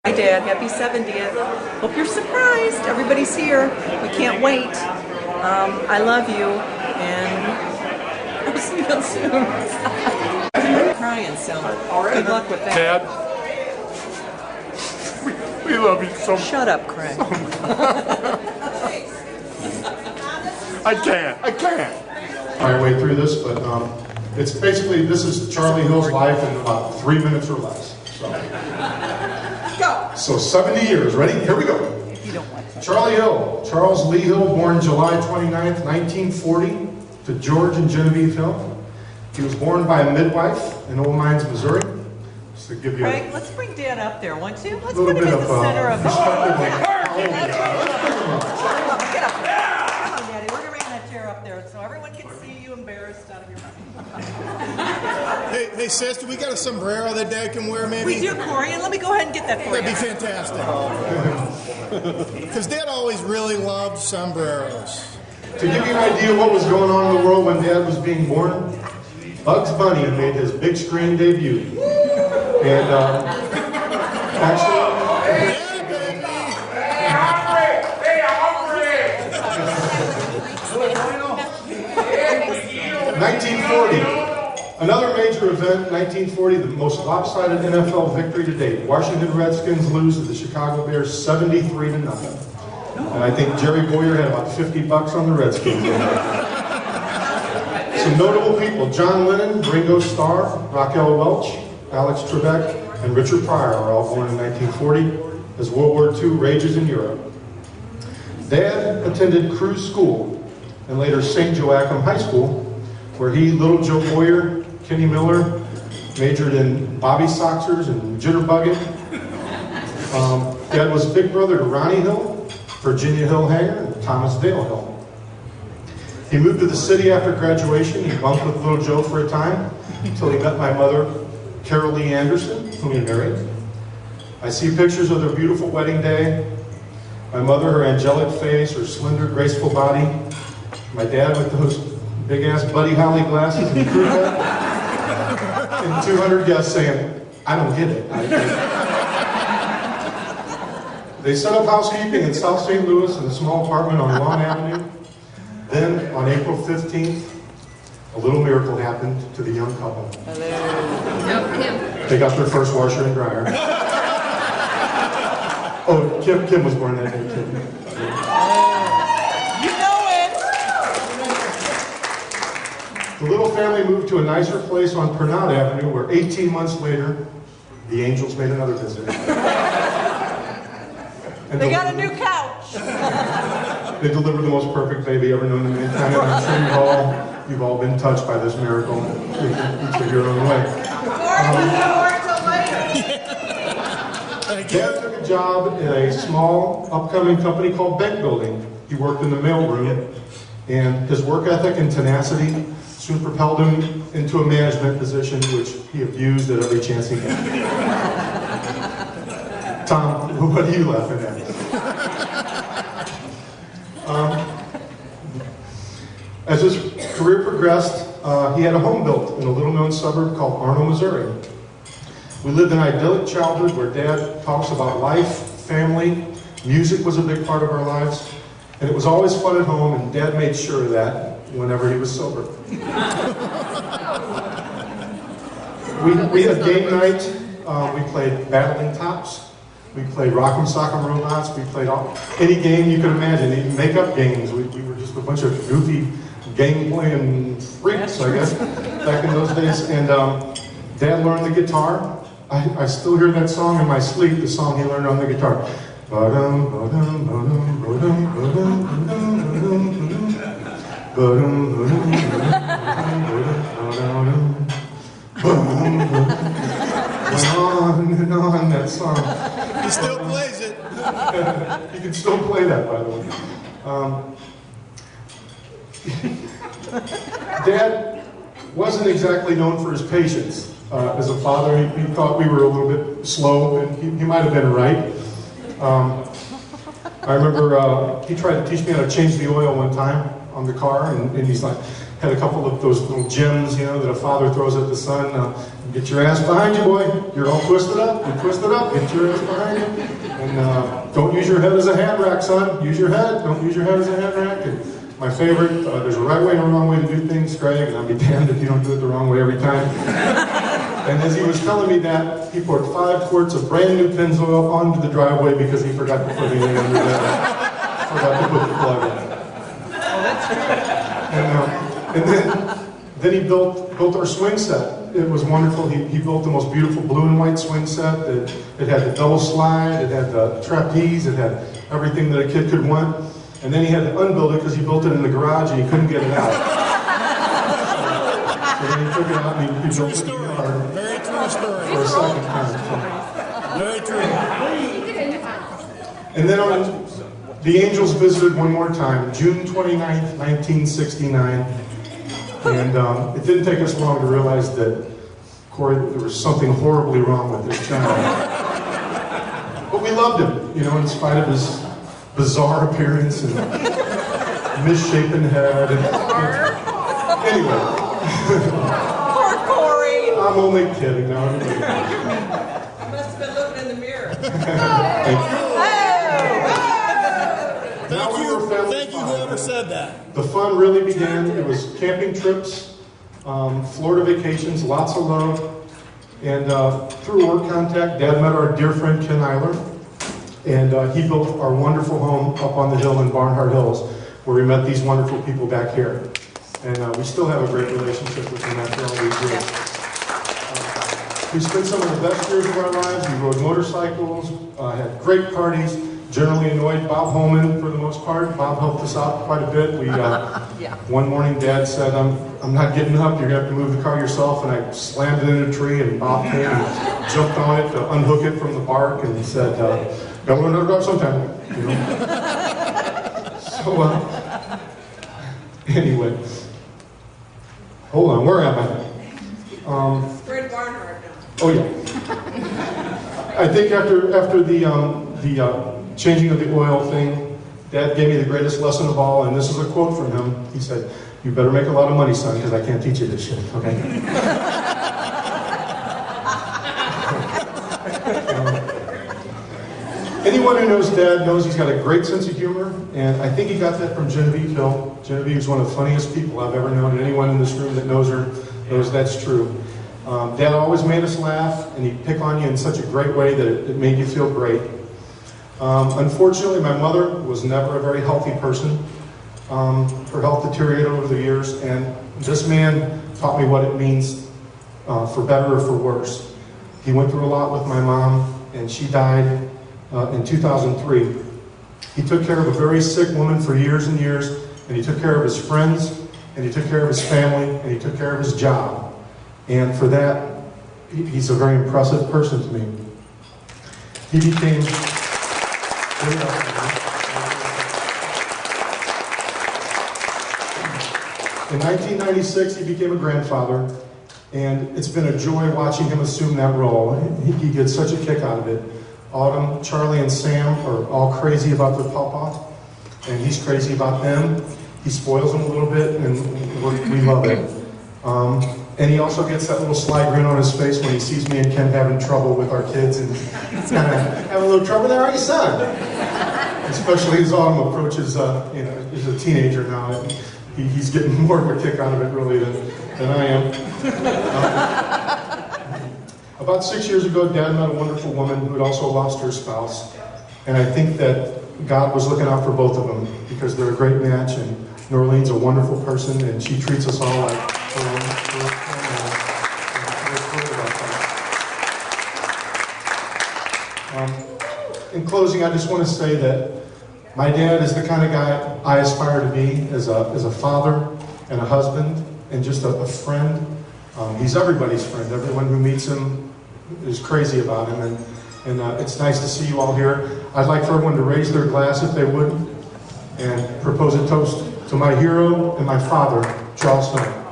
Hi Dad, happy 70th. Hope you're surprised. Everybody's here. We can't wait. I love you and I'll see you soon. I'm crying, so good luck with that. Dad, we love you so much. Shut up, Craig. I can't. My way through this, but it's basically, this is Charlie Hill's life in about 3 minutes or less. So 70 years, ready? Here we go. Charlie Hill, Charles Lee Hill, born July 29th, 1940, to George and Genevieve Hill. He was born by a midwife in Old Mines, Missouri. Just to give you Craig, let's bring Dad up there, won't you? Let's little put him bit in the center of the perspective. Get up. Come on, Daddy. We're going to bring that chair up there so everyone can see you embarrassed out of your mouth. Hey, sister, we got a sombrero that Dad can wear, maybe? We do, Corey, and let me go ahead and get that for you. That'd be fantastic. Because Dad always really loved sombreros. To give you an idea of what was going on in the world when Dad was being born, Bugs Bunny made his big screen debut. And actually... 1940, another major event, 1940, the most lopsided NFL victory to date. Washington Redskins lose to the Chicago Bears 73-0. And I think Jerry Boyer had about $50 on the Redskins. Some notable people, John Lennon, Ringo Starr, Raquel Welch, Alex Trebek, and Richard Pryor are all born in 1940 as World War II rages in Europe. Dad attended Cruz School and later St. Joachim High School, where he, little Joe Boyer, Kenny Miller, majored in bobby soxers and jitterbugging. Dad was big brother to Ronnie Hill, Virginia Hill Hanger, and Thomas Dale Hill. He moved to the city after graduation. He bunked with little Joe for a time until he met my mother, Carol Lee Anderson, whom he married. I see pictures of their beautiful wedding day. My mother, her angelic face, her slender, graceful body. My dad with those big-ass Buddy Holly glasses and crew cut. And 200 guests saying, I don't get it. They set up housekeeping in South St. Louis in a small apartment on Lawn Avenue. Then, on April 15th, a little miracle happened to the young couple. They got their first washer and dryer. Oh, Kim was born that day, too. The little family moved to a nicer place on Pernod Avenue, where 18 months later, the Angels made another visit. And They got a new couch. They delivered the most perfect baby ever known to mankind. I'm sure you've all been touched by this miracle. Each of your own way. Dad took a job in a small, upcoming company called Bank Building. He worked in the mailroom, and his work ethic and tenacity soon propelled him into a management position, which he abused at every chance he had. Tom, what are you laughing at? As his career progressed, he had a home built in a little-known suburb called Arnold, Missouri. We lived an idyllic childhood where Dad talks about life, family, music was a big part of our lives, and it was always fun at home, and Dad made sure of that whenever he was sober. We had game night. We played Battling Tops. We played Rock'em Sock'em Robots. We played any game you could imagine, even make-up games. We were just a bunch of goofy game-playing freaks, I guess, back in those days. And Dad learned the guitar. I still hear that song in my sleep, the song he learned on the guitar. On and on, that song. He still plays it. You can still play that, by the way. Dad wasn't exactly known for his patience. As a father, he thought we were a little bit slow, and he might have been right. I remember he tried to teach me how to change the oil one time on the car, and he's like, had a couple of those little gems, you know, that a father throws at the son. Get your ass behind you, boy. You're all twisted up. You're twisted up. Get your ass behind you. And don't use your head as a hat rack, son. Use your head. Don't use your head as a hat rack. And my favorite, there's a right way and a wrong way to do things, Greg, and I'll be damned if you don't do it the wrong way every time. And as he was telling me that, he poured 5 quarts of brand new Pennzoil onto the driveway because he forgot to put anything under that. Forgot to put the plug in. Oh, that's true. And then he built our swing set. It was wonderful. He built the most beautiful blue and white swing set. It had the double slide, it had the trapeze, it had everything that a kid could want. And then he had to unbuild it because he built it in the garage and he couldn't get it out. So then he took it out and he built it in the yard. Very true story. For a second time. Very true. And then the Angels visited one more time, June 29th, 1969. And it didn't take us long to realize that, Corey, there was something horribly wrong with this child. But we loved him, you know, in spite of his bizarre appearance and misshapen head. Anyway. Poor Corey. I'm only kidding now. You must have been looking in the mirror. Thank you. Thank you, whoever said that. The fun really began. It was camping trips, Florida vacations, lots of love. And through work contact, Dad met our dear friend Ken Eiler. And he built our wonderful home up on the hill in Barnhart Hills, where we met these wonderful people back here. And we still have a great relationship with them after all these years. We spent some of the best years of our lives. We rode motorcycles, had great parties. Generally annoyed Bob Holman for the most part. Bob helped us out quite a bit. We one morning Dad said, I'm not getting up, you're going to have to move the car yourself. And I slammed it in a tree and Bob came and jumped on it to unhook it from the bark and he said, gotta learn how to drive sometime. You know? So, anyway. Hold on, where am I? We're in Barnhart now. Oh yeah. I think after the changing of the oil thing, Dad gave me the greatest lesson of all, and this is a quote from him. He said, "You better make a lot of money, son, because I can't teach you this shit, okay?" Anyone who knows Dad knows he's got a great sense of humor, and I think he got that from Genevieve Hill. Genevieve is one of the funniest people I've ever known, and anyone in this room that knows her knows that's true. Dad always made us laugh, and he'd pick on you in such a great way that it made you feel great. Unfortunately, my mother was never a very healthy person. Her health deteriorated over the years, and this man taught me what it means for better or for worse. He went through a lot with my mom, and she died in 2003. He took care of a very sick woman for years and years, and he took care of his friends, and he took care of his family, and he took care of his job. And for that, he's a very impressive person to me. He became... In 1996, he became a grandfather, and it's been a joy watching him assume that role. He gets such a kick out of it. Autumn, Charlie, and Sam are all crazy about their papa, and he's crazy about them. He spoils them a little bit, and we love it. And he also gets that little sly grin on his face when he sees me and Ken having trouble with our kids, and he's kind of having a little trouble there, are you, son? Especially as Autumn approaches, is a teenager now. He's getting more of a kick out of it, really, than I am. About 6 years ago, Dad met a wonderful woman who had also lost her spouse. And I think that God was looking out for both of them because they're a great match, and Norlene's a wonderful person, and she treats us all like her own. In closing, I just want to say that my dad is the kind of guy I aspire to be as a father and a husband and just a friend. He's everybody's friend. Everyone who meets him is crazy about him, and it's nice to see you all here. I'd like for everyone to raise their glass if they would and propose a toast to my hero and my father, Charles Snow.